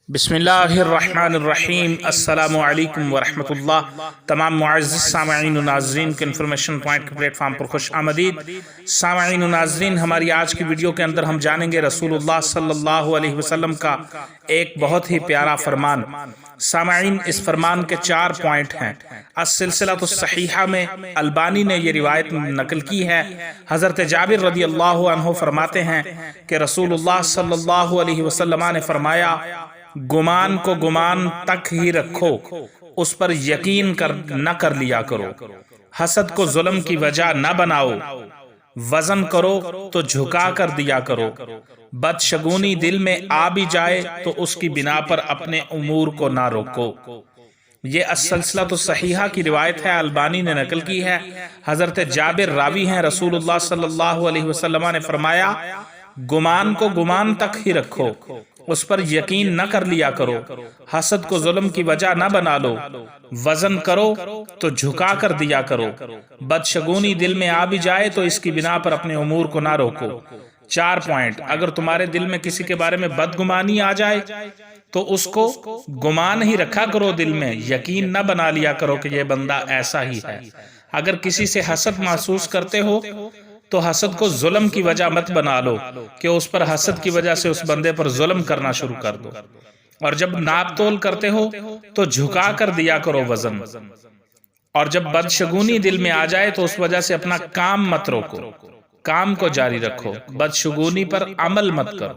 بسم اللہ الرحمن الرحیم۔ السلام علیکم ورحمۃ اللہ۔ تمام معزز سامعین و ناظرین کے انفارمیشن پوائنٹ کے پلیٹ فارم پر خوش آمدید۔ سامعین و ناظرین، ہماری آج کی ویڈیو کے اندر ہم جانیں گے رسول اللہ صلی اللہ علیہ وسلم کا ایک بہت ہی پیارا فرمان۔ سامعین، اس فرمان کے 4 پوائنٹ ہیں۔ السلسلہ الصحیحہ میں البانی نے یہ روایت نقل کی ہے۔ حضرت جابر رضی اللہ عنہ فرماتے ہیں کہ رسول اللہ صلی اللہ علیہ وسلم نے فرمایا، گمان کو گمان تک ہی رکھو، اس پر یقین نہ کر لیا کرو۔ حسد کو ظلم کی وجہ نہ بناؤ، وزن کرو تو جھکا کر دیا کرو۔ بدشگونی دل میں آ بھی جائے تو اس کی بنا پر اپنے امور کو نہ روکو۔ یہ السلسلہ الصحیحہ کی روایت ہے، البانی نے نقل کی ہے۔ حضرت جابر راوی ہیں۔ رسول اللہ صلی اللہ علیہ وسلم نے فرمایا، گمان کو گمان تک ہی رکھو، اس پر یقین نہ کر لیا کرو۔ حسد کو ظلم کی وجہ نہ بنا لو، وزن کرو تو جھکا کر دیا کرو۔ بدشگونی دل میں آ بھی جائے تو اس کی بنا پر اپنے امور کو نہ روکو۔ 4 پوائنٹ۔ اگر تمہارے دل میں کسی کے بارے میں بدگمانی آ جائے تو اس کو گمان ہی رکھا کرو، دل میں یقین نہ بنا لیا کرو کہ یہ بندہ ایسا ہی ہے۔ اگر کسی سے حسد محسوس کرتے ہو تو حسد کو ظلم کی وجہ مت بنا لو کہ اس پر حسد کی وجہ سے اس بندے پر ظلم کرنا شروع کر دو۔ اور جب ناپ تول کرتے ہو تو جھکا کر دیا کرو وزن۔ اور جب بدشگونی دل میں آ جائے تو اس وجہ سے اپنا کام مت روکو، کام کو جاری رکھو، بدشگونی پر عمل مت کرو۔